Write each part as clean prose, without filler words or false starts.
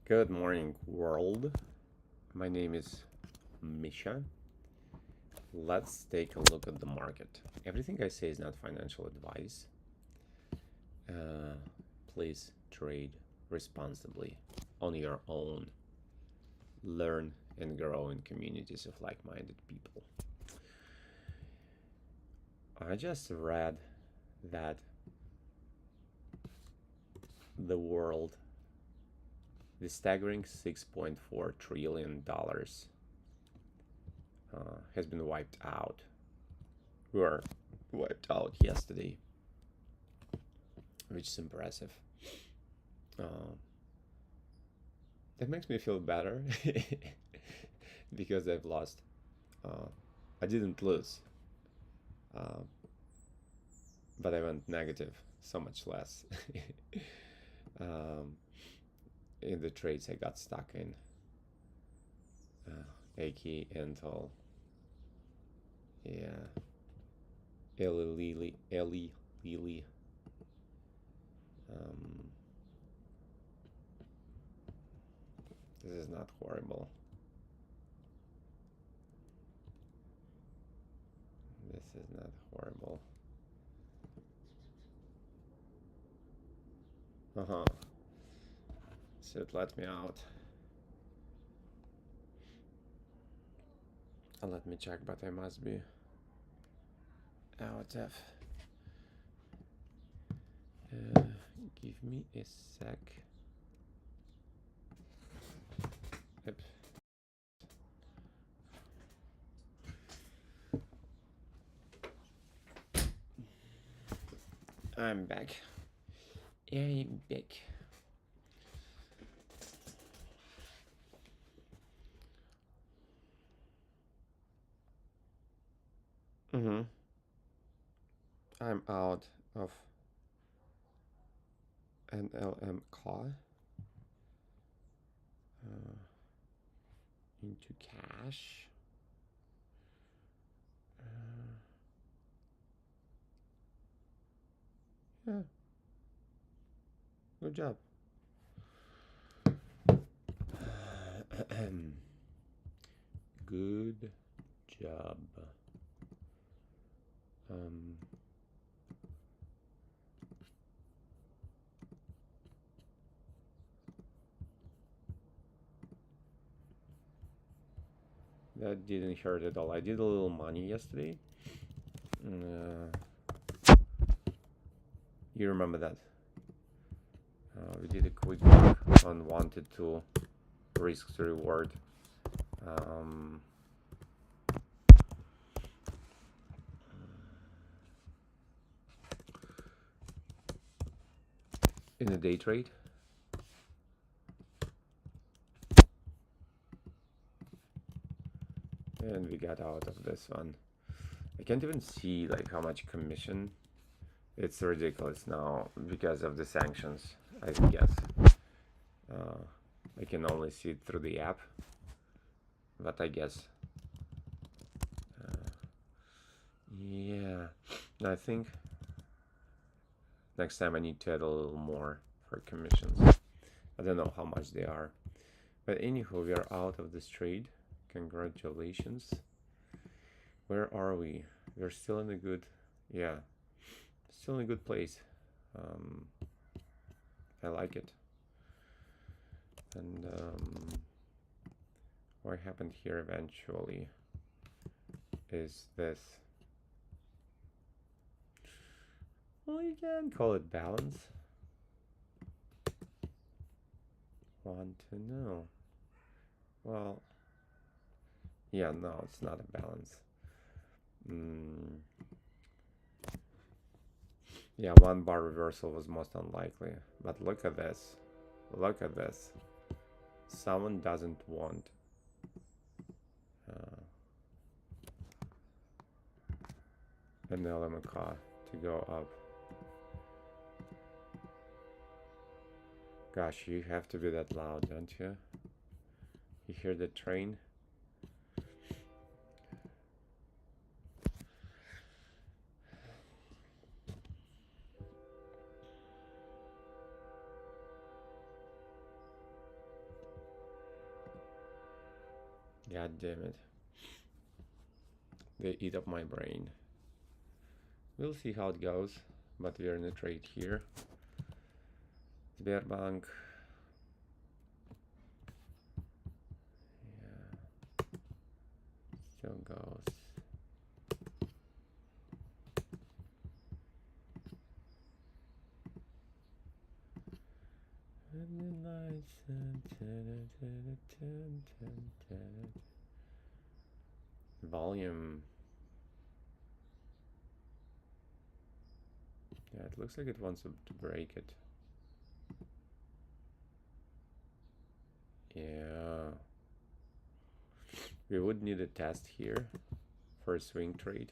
Good morning, world. My name is Misha. Let's take a look at the market. Everything I say is not financial advice. Please trade responsibly on your own. Learn and grow in communities of like-minded people. I just read that the world, the staggering $6.4 trillion has been wiped out. We were wiped out yesterday, which is impressive. That makes me feel better because I've lost. I didn't lose, uh, but I went negative so much less in the trades I got stuck in. AK, Intel, yeah, Eli Lilly. This is not horrible. This is not horrible. So it let me out. Let me check, but I must be out of. Give me a sec. Yep. I'm back. I'm back. I'm out of NLM car into cash. Yeah. Good job. Good job. That didn't hurt at all. I did a little money yesterday. You remember that? We did a quick look on wanted to risk to reward. In a day trade. And we got out of this one. I can't even see like how much commission. It's ridiculous now because of the sanctions, I guess. I can only see it through the app, but I guess. Yeah, I think next time I need to add a little more for commissions. I don't know how much they are. But anywho, we are out of this trade. Congratulations. Where are we? We're still in a good, yeah, still in a good place. I like it. And what happened here eventually is this. Well, you can call it balance. Want to know? Well, yeah, no, it's not a balance. Yeah, one bar reversal was most unlikely. But look at this. Look at this. Someone doesn't want an LMK to go up. Gosh, you have to be that loud, don't you? You hear the train? God damn it. They eat up my brain. We'll see how it goes, but we're in a trade here. Sberbank. Yeah. Still goes. Volume. Yeah, it looks like it wants to break it. Yeah. We would need a test here for a swing trade.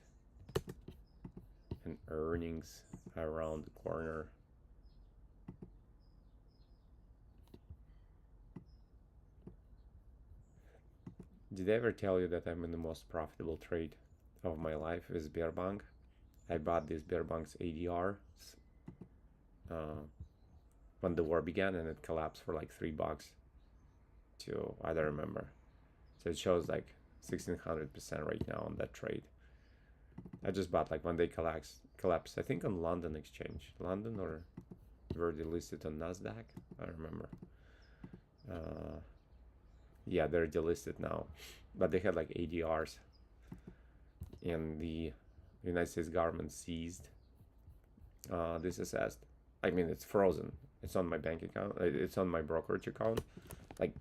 And earnings around the corner. Did I ever tell you that I'm in the most profitable trade of my life is Sberbank? I bought this Sberbank's ADR when the war began, and it collapsed for like $3 to, I don't remember. So it shows like 1600% right now on that trade. I just bought like when they collapsed, I think on London exchange. London, or were they listed on NASDAQ? I don't remember. Yeah, they're delisted now, but they had like ADRs, and the United States government seized this assessed. I mean, it's frozen. It's on my bank account. It's on my brokerage account. Like,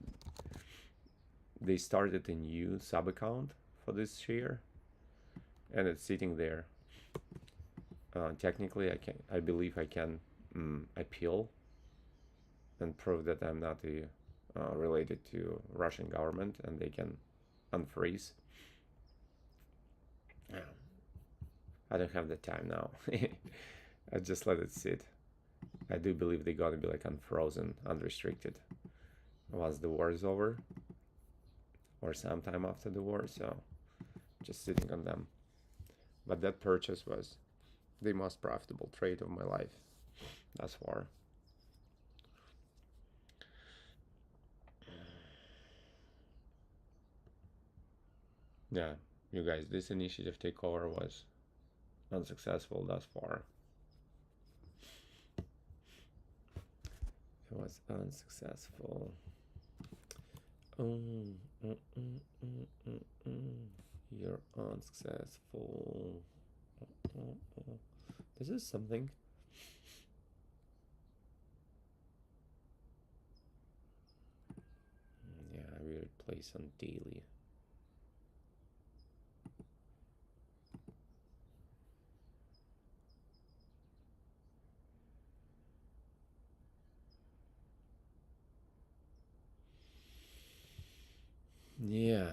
they started a new sub account for this share, and it's sitting there. Technically, I believe I can appeal and prove that I'm not related to Russian government, and they can unfreeze. I don't have the time now. I just let it sit. I do believe they're gonna be like unfrozen, unrestricted once the war is over, or sometime after the war. So just sitting on them. But that purchase was the most profitable trade of my life thus far. Yeah, you guys, this initiative takeover was unsuccessful thus far. It was unsuccessful. You're unsuccessful. This is something. Yeah, weird place on daily. Yeah.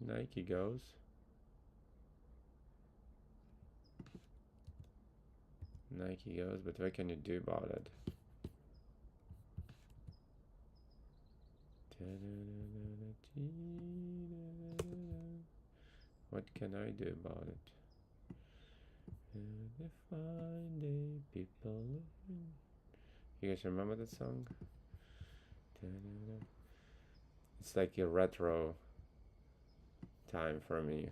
Nike goes. Nike goes, but what can you do about it? What can I do about it? People. You guys remember that song? It's like a retro time for me.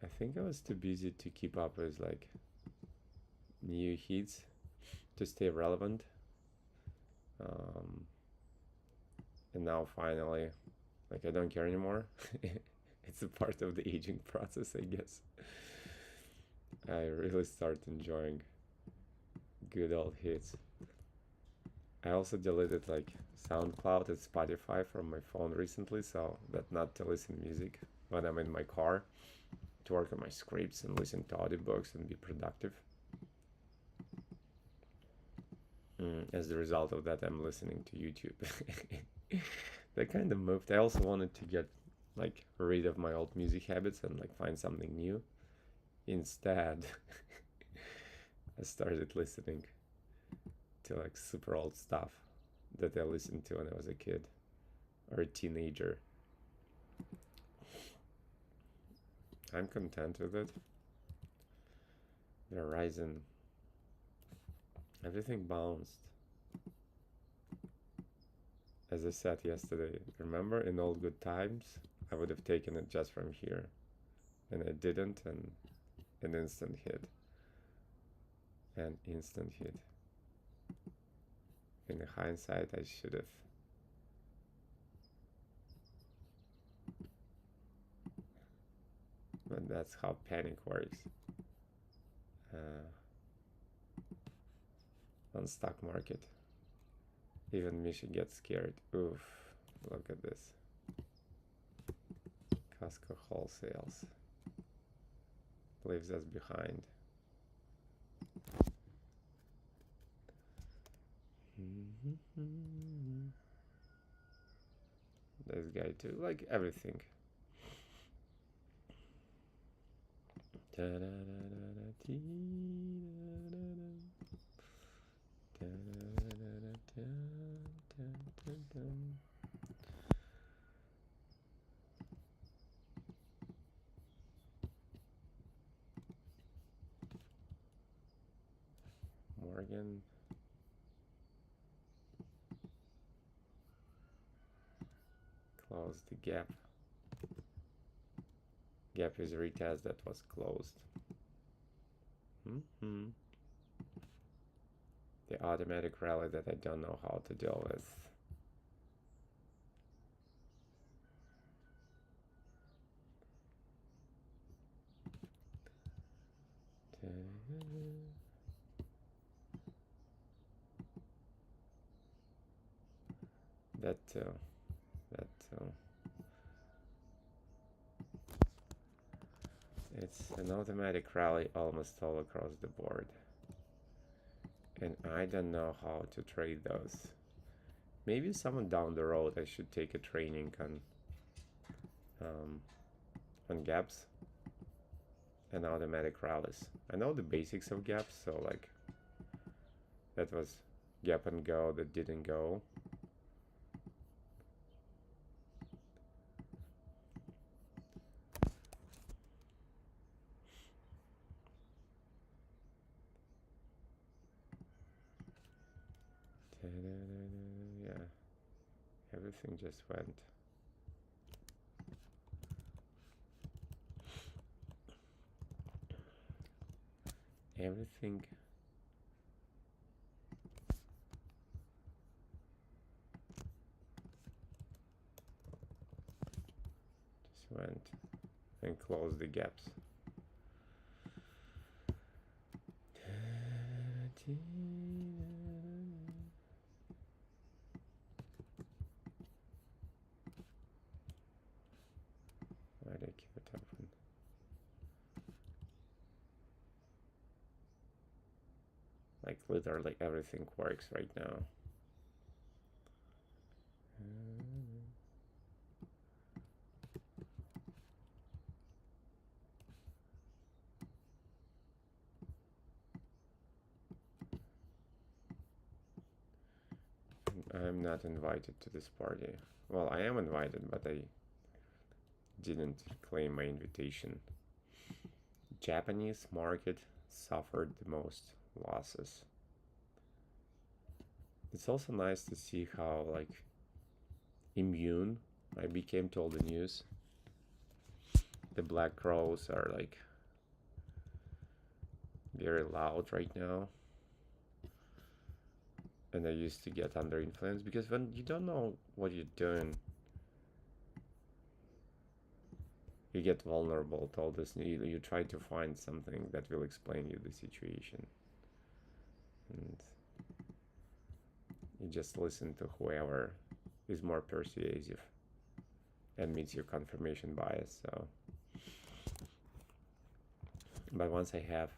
I think I was too busy to keep up with like new hits to stay relevant. And now finally, like, I don't care anymore. It's a part of the aging process, I guess. I really start enjoying good old hits. I also deleted like SoundCloud and Spotify from my phone recently, so that not to listen music when I'm in my car, to work on my scripts and listen to audiobooks and be productive. As the result of that, I'm listening to YouTube. That kind of moved. I also wanted to get like rid of my old music habits and like find something new. Instead, I started listening to like super old stuff that I listened to when I was a kid or a teenager. I'm content with it. The horizon, everything bounced. As I said yesterday, remember in old good times, I would have taken it just from here. And I didn't, and an instant hit. An instant hit. In hindsight, I should have. But that's how panic works. On stock market. Even Misha gets scared. Oof, look at this. Costco wholesales. Leaves us behind. This guy too, like everything. Morgan. Close the gap. Gap is a retest that was closed. The automatic rally that I don't know how to deal with. That too. That too. It's an automatic rally almost all across the board. And I don't know how to trade those. Maybe someone down the road I should take a training on gaps and automatic rallies. I know the basics of gaps, so like that was gap and go that didn't go. Yeah, everything just went. Everything just went and closed the gaps. Why did I keep it open? Like literally everything works right now. I'm not invited to this party. Well, I am invited, but I didn't claim my invitation. Japanese market suffered the most losses. It's also nice to see how like immune I became to all the news. The black crows are like very loud right now. And I used to get under influence because when you don't know what you're doing, you get vulnerable to all this. You try to find something that will explain you the situation. And you just listen to whoever is more persuasive and meets your confirmation bias. So, but once I have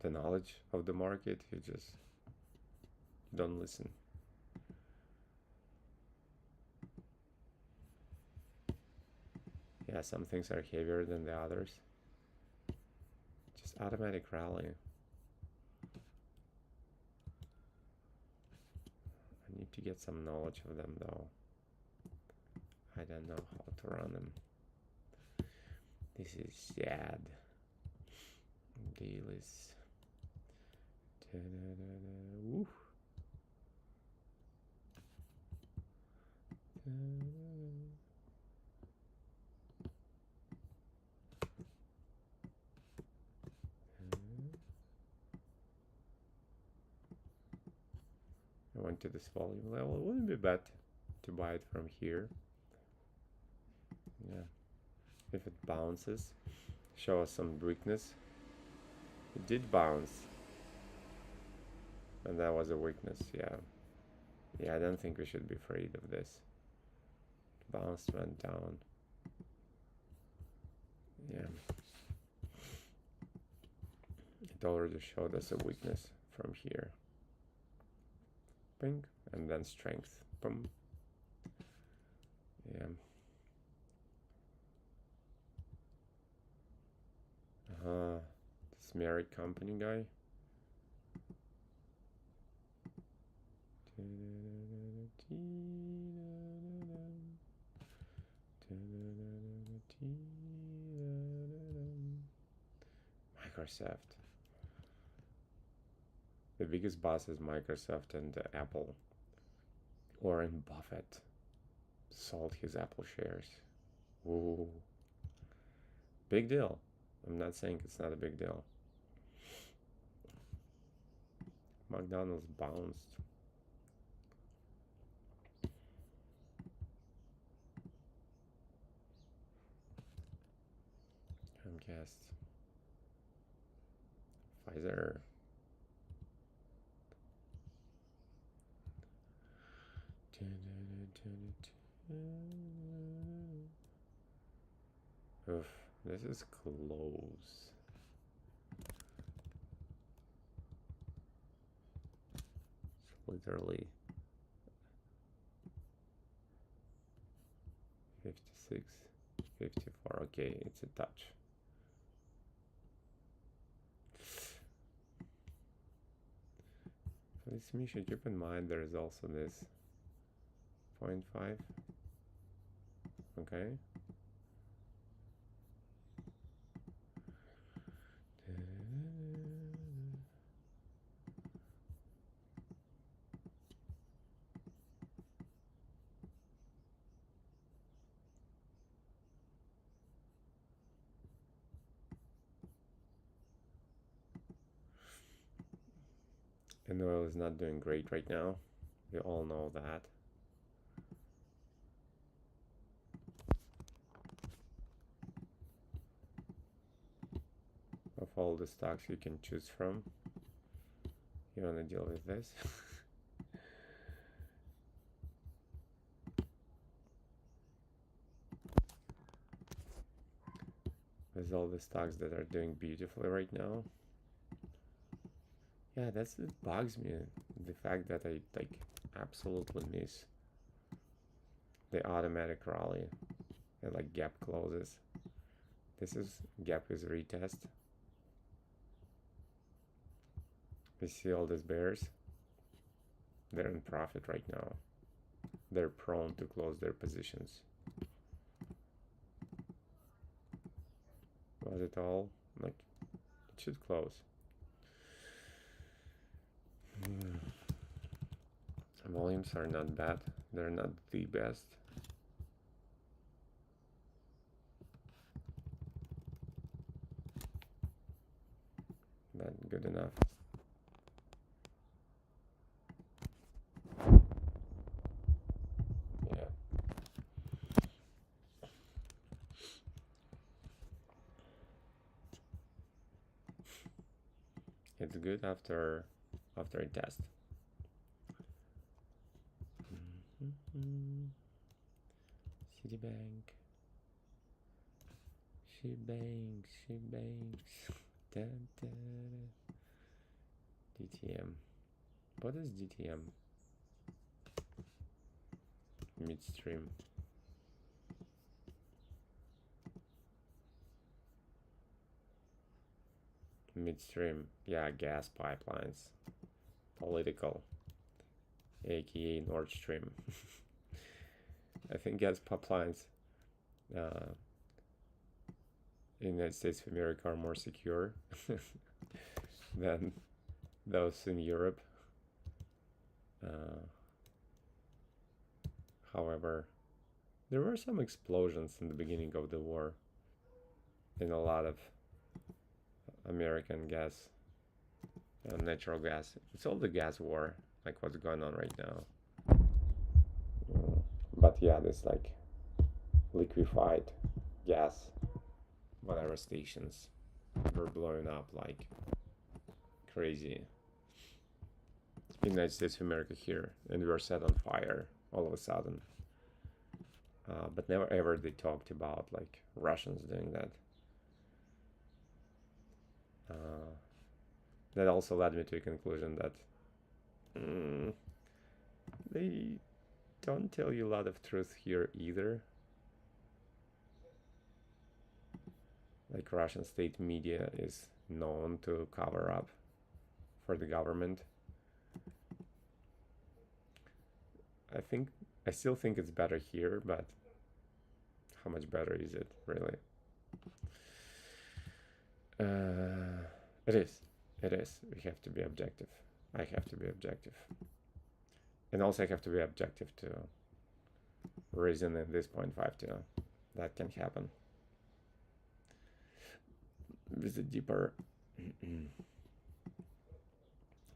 the knowledge of the market, you just don't listen. Yeah, some things are heavier than the others. Just automatic rally. I need to get some knowledge of them though. I don't know how to run them. This is sad. Dailies. Woo. I went to this volume level. It wouldn't be bad to buy it from here. Yeah. If it bounces, show us some weakness. It did bounce. And that was a weakness, yeah. Yeah, I don't think we should be afraid of this. Bounced, went down. Yeah. It already showed us a weakness from here. Ping, and then strength. Boom. Yeah. This married company guy. Microsoft. The biggest boss is Microsoft and Apple. Warren Buffett sold his Apple shares. Ooh. Big deal. I'm not saying it's not a big deal. McDonald's bounced. Comcast. Pfizer. Oof, this is close. It's literally 56, 54. Okay, it's a touch. For this Misha, keep in mind there is also this 0.5. Okay. And oil is not doing great right now. We all know that. Of all the stocks you can choose from, you want to deal with this. With all the stocks that are doing beautifully right now. Yeah, it bugs me. The fact that I absolutely miss the automatic rally and gap closes. This is gap is retest. We see all these bears. They're in profit right now. They're prone to close their positions. Was it all? It should close. Volumes are not bad. They're not the best. Not good enough. Yeah. It's good after a test. Citibank. She banks. Dun, dun. DTM. What is DTM? Midstream. Midstream. Yeah, gas pipelines. Political. AKA Nord Stream. I think gas pipelines in the United States of America are more secure than those in Europe. However, there were some explosions in the beginning of the war in a lot of American gas, natural gas. It's all the gas war, like what's going on right now. But yeah, this like liquefied gas, whatever stations were blowing up like crazy in the United States of America here, and we were set on fire all of a sudden. But never ever they talked about like Russians doing that. That also led me to a conclusion that they don't tell you a lot of truth here either. Like Russian state media is known to cover up for the government. I still think it's better here, but how much better is it really? It is. We have to be objective. I have to be objective. And also I have to be objective to reason in this 0.52. That can happen. With a deeper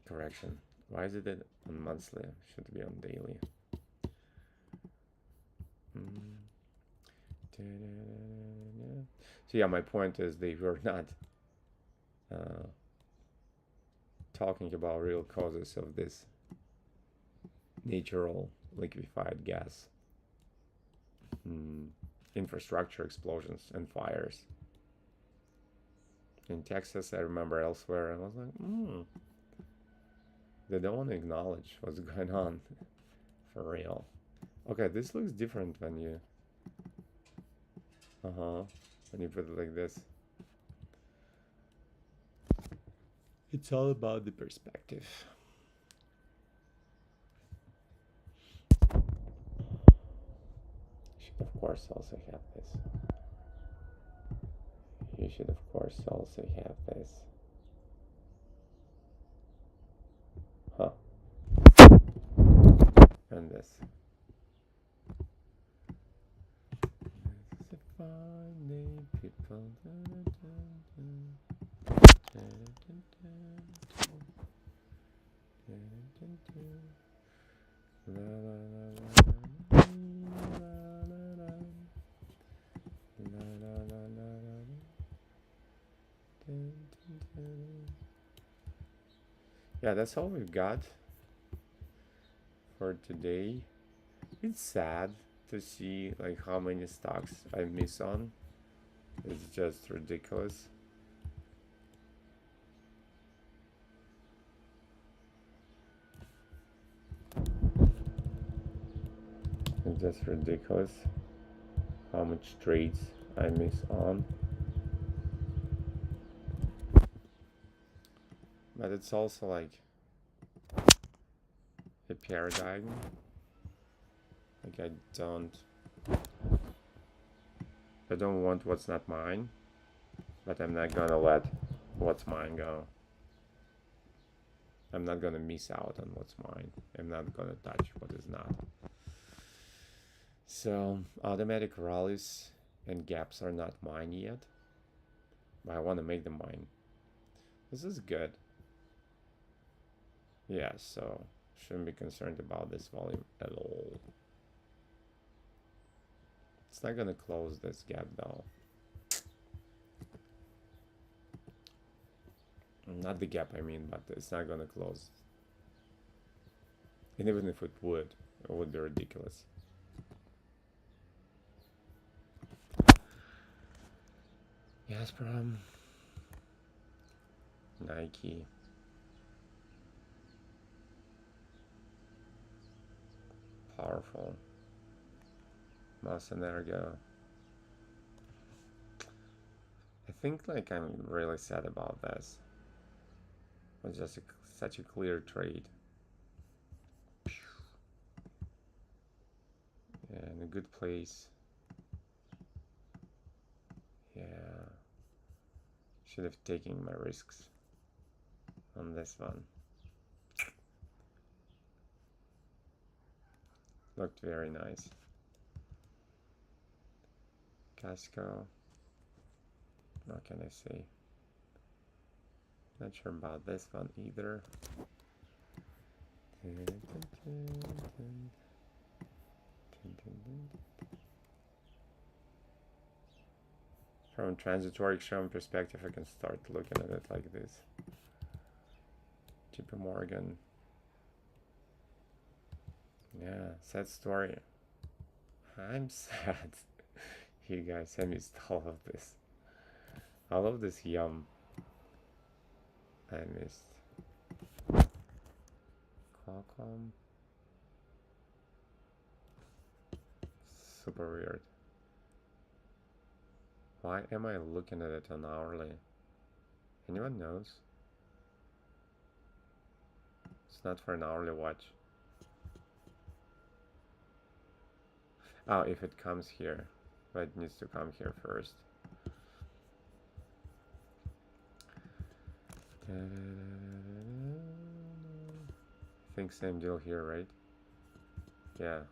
correction. Why is it on monthly? Should it be on daily? So yeah, my point is they were not talking about real causes of this natural liquefied gas, infrastructure explosions and fires. In Texas, I remember elsewhere, I was like, they don't want to acknowledge what's going on for real. Okay, this looks different when you when you put it like this. It's all about the perspective. You should of course also have this. You should of course also have this. And this. People. Yeah, that's all we've got for today. It's sad to see like how many stocks I miss on. It's just ridiculous. It's just ridiculous how much trades I miss on. But it's also like a paradigm. Like I don't want what's not mine, but I'm not gonna let what's mine go. I'm not gonna miss out on what's mine. I'm not gonna touch what is not. So automatic rallies and gaps are not mine yet, but I want to make them mine. This is good. Yeah, so shouldn't be concerned about this volume at all. It's not gonna close this gap though. Not the gap I mean, but it's not gonna close. And even if it would be ridiculous. Gazprom, Nike, powerful. Mass Energia. I think like I'm really sad about this. It was just such a clear trade. Yeah, in a good place. Yeah. Should have taken my risks on this one. Looked very nice. Casco. What can I say? Not sure about this one either. From a transitory extreme perspective, I can start looking at it like this. JP Morgan. Yeah, sad story. I'm sad. You guys, I missed all of this. All of this yum. I missed. Qualcomm. Super weird. Why am I looking at it on hourly? Anyone knows? It's not for an hourly watch. Oh, if it comes here. But it needs to come here first. I think same deal here, right? Yeah.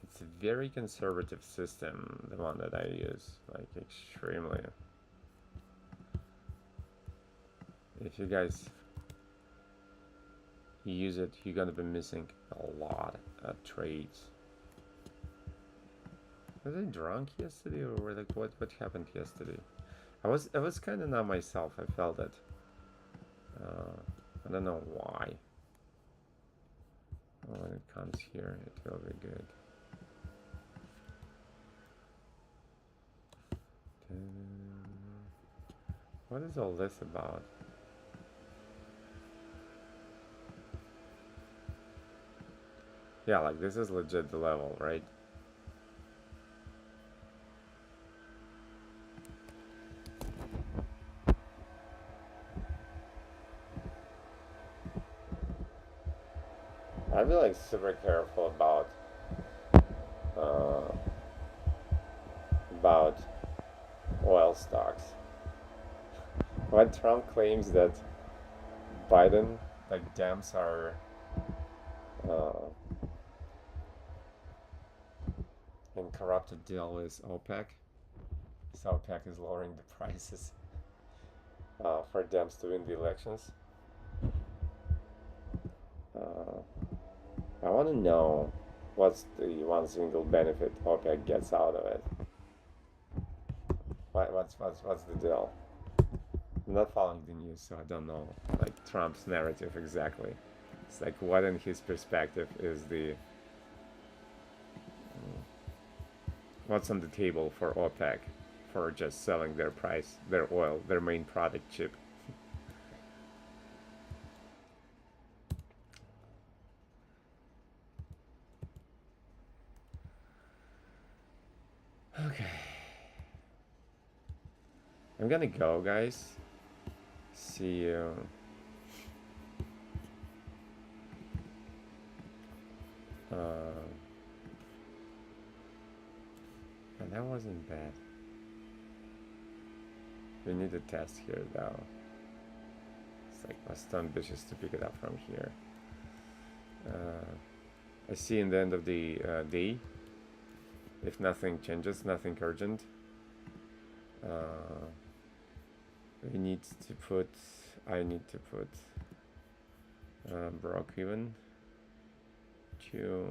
It's a very conservative system, the one that I use, like extremely. If you guys use it, you're gonna be missing a lot of trades. Was I drunk yesterday, or like what happened yesterday? I was kind of not myself. I felt it. I don't know why. Oh, when it comes here, it will be good. What is all this about? Yeah, like this is legit the level, right? I'd be like super careful about oil stocks. When Trump claims that Biden, like dams are in corrupted deal with OPEC, so OPEC is lowering the prices for dams to win the elections. I want to know what's the one single benefit OPEC gets out of it. What's the deal? I'm not following the news, so I don't know like Trump's narrative exactly. It's like what in his perspective is the what's on the table for OPEC for just selling their price, their oil, their main product cheap. Okay. I'm gonna go, guys. See you. And that wasn't bad. We need a test here, though. It's like was too ambitious to pick it up from here. I see in the end of the day, if nothing changes, nothing urgent, we need to put, I need to put broke even to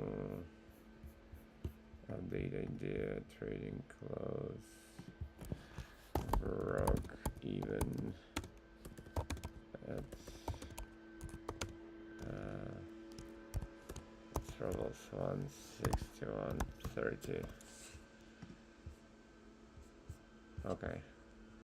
update idea, trading close, broke even at Troubles 161.30. Okay.